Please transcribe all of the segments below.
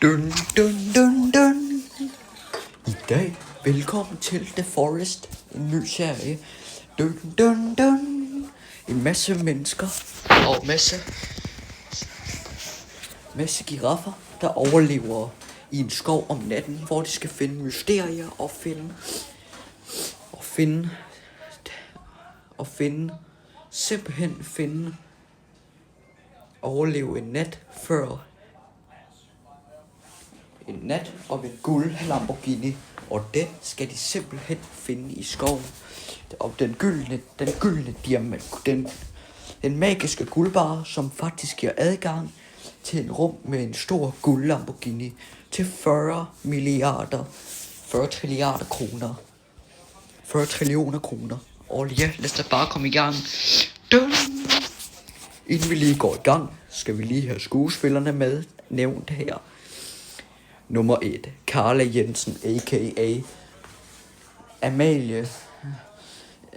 Dun, dun, dun, dun. I dag, velkommen til The Forest, en ny serie. Dun, dun, dun. En masse mennesker og masse giraffer, der overlever i en skov om natten, hvor de skal finde mysterier og overleve en nat om en guld Lamborghini, og den skal de simpelthen finde i skoven. Og den gyldne diamant, den magiske guldbarre, som faktisk giver adgang til en rum med en stor guld Lamborghini til 40 trillioner kroner. Og ja, lad os da bare komme i gang. Dun! Inden vi lige går i gang, skal vi lige have skuespillerne med nævnt her. Nummer 1. Carla Jensen, a.k.a.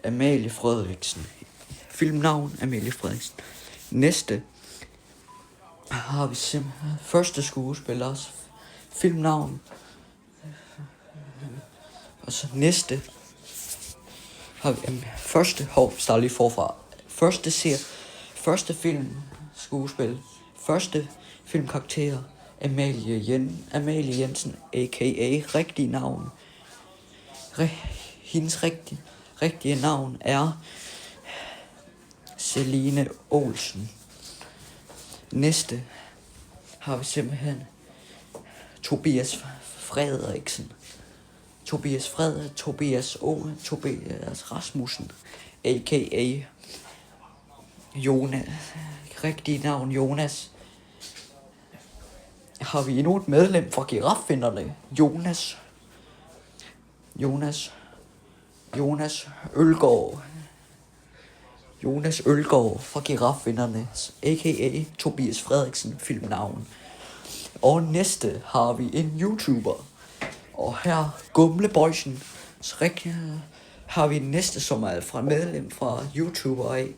Amalie Frederiksen. Filmnavn Amalie Frederiksen. Næste har vi første skuespillers filmnavn. Og så næste har vi start lige forfra. Første film skuespil. Første filmkarakter Amalie Jensen, a.k.a. rigtige navn. Hendes rigtige navn er Celine Olsen. Næste har vi simpelthen Tobias Frederiksen. Tobias Rasmussen, a.k.a. Jonas. Rigtige navn Jonas. Har vi endnu et medlem fra Giraffvinderne. Jonas Ølgaard fra Giraffvinderne, a.k.a. Tobias Frederiksen, filmnavn. Og næste har vi en YouTuber. Og her Gumleboysen. Har vi næste, som er fra medlem fra YouTuber af,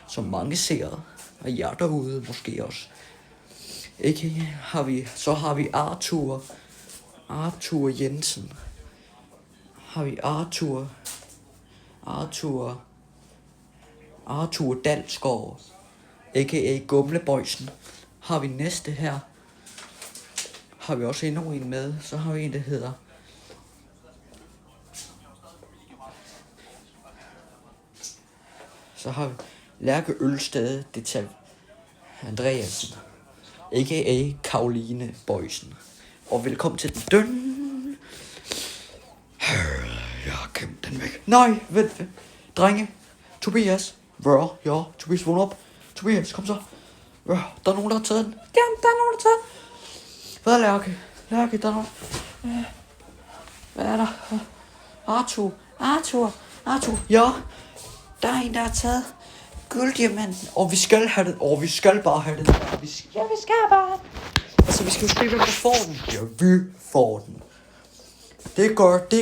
som mange ser, og jer derude måske også. Har vi Arthur Jensen. Har vi Arthur Dalsgaard, a.k.a. Gumleboysen. Har vi næste her. Har vi også endnu en med. Så har vi en, der hedder Lærke Ølstad Andreasen, a.k.a. Karoline Boysen. Og velkommen til den døn. Jeg har gemt den væk. Nej, vent. Drenge. Tobias. Ja, Tobias, vågn op. Tobias, kom så. Der er nogen, der har taget den. Jamen, der er nogen, der har taget den. Hvad er Lærke? Lærke, der er nogen. Hvad er der? Arthur. Ja, der er en, der har taget gulddiamanten. Og vi skal have den. Og vi skal bare have den. Vi skal bare have den. Altså, vi skal jo se, hvem der får den. Ja, vi får den. Det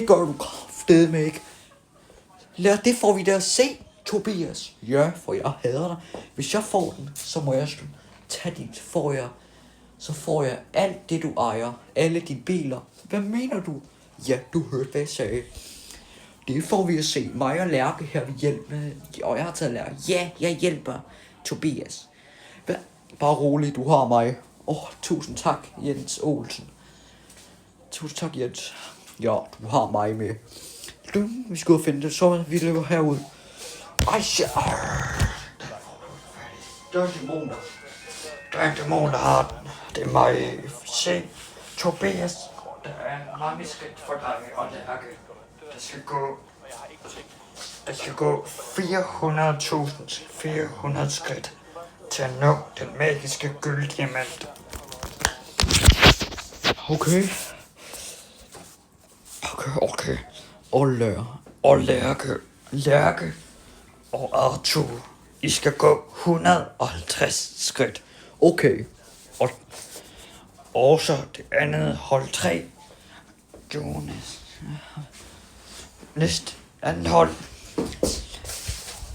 gør du kraftedeme ikke. Det får vi da at se, Tobias. Ja, for jeg hader dig. Hvis jeg får den, så må jeg tage dit. Så får jeg alt det, du ejer. Alle dine biler. Hvad mener du? Ja, du hørte, hvad jeg sagde. Det får vi at se. Mig og Lærke her vil hjælpe. Og jeg har taget Lærke. Ja, jeg hjælper Tobias. Bare rolig, du har mig. Tusind tak, Jens Olsen. Tusind tak, Jens. Ja, du har mig med. Vi skal ud og finde det, så vi løber herud. Ej, shit. Der er en dæmon, der har den. Det er mig. Se, Tobias. Der er mange skridt for dig og Lærke. Der skal gå 400.400 skridt til at nå den magiske gulddiamant. Okay. Og Lærke og Arthur, I skal gå 150 skridt. Okay. Og så det andet hold 3. Jonas. Næste anden hold.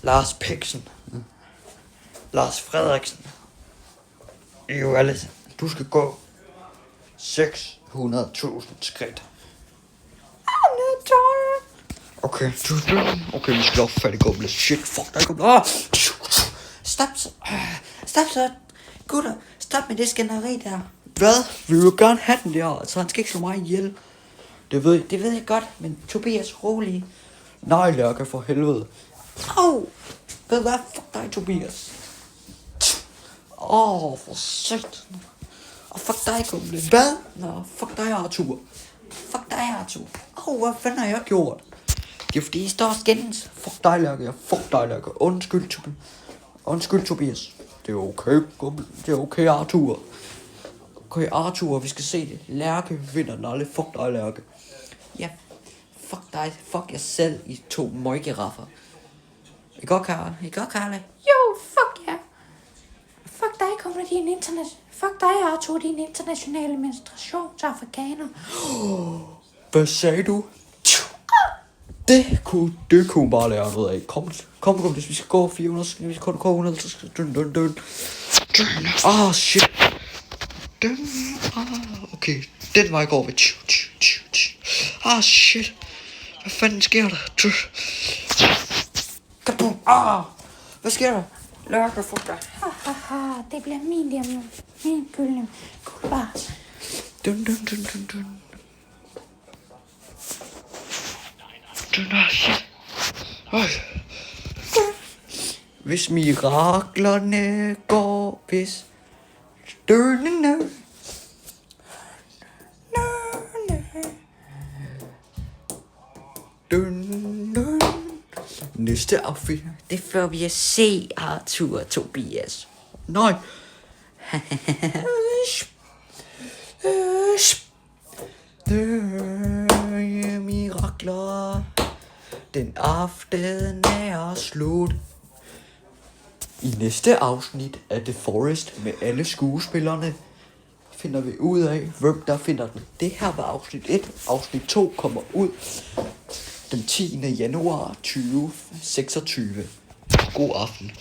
Lars Pixen. Lars Frederiksen. I jo alle. Du skal gå 600.000 skridt. Okay, vi skal nok fat i gumle. Shit, fuck, der er gumle. Stop så. Gutter, stop med det skænderi der. Hvad? Vi vil jo gerne have den der, så han skal ikke slå mig ihjel. Det ved jeg godt, Men Tobias, rolig. Nej, Lærke, for helvede. Au! Ved hvad? Fuck dig, Tobias. For sigt. Og fuck dig, Gumle. Hvad? Nå, fuck dig, Arthur. Fuck dig, Arthur. Hvad fanden har jeg gjort? Det er fordi, I står og skændes. Fuck dig, Lærke. Fuck dig, Lærke. Undskyld, Tobias. Det er okay, Gumle. Det er okay, Arthur. Okay, Arthur, vi skal se det. Lærke vinder den aldrig. Fuck dig, Lærke. Ja, fuck dig. Fuck jer selv, I 2 møggiraffer. I går, Karle? Jo, fuck ja. Fuck dig, kommer din internet. Fuck dig, Arthur, din internationale menstruationsafrikaner. Hvad sagde du? Det kunne bare lære noget af. Kom, hvis vi skal gå 400, vi skal gå 100, så skal døn. Shit. Okay, den vej går vi. Shit. Hvad fanden sker der? Kabum. Hvad sker der? Lærke, fuck dig. Haha, det bliver min hjemme. Min gyldne guldbar. Døn. Shit. Hvis miraklerne går, hvis dønene. Næste outfit. Det får vi at se, Arthur og Tobias. Nej. Mirakler. Den aften er slut. I næste afsnit af The Forest med alle skuespillerne finder vi ud af, hvem der finder den. Det her var afsnit 1. Afsnit 2 kommer ud den 10. januar 2026. God aften.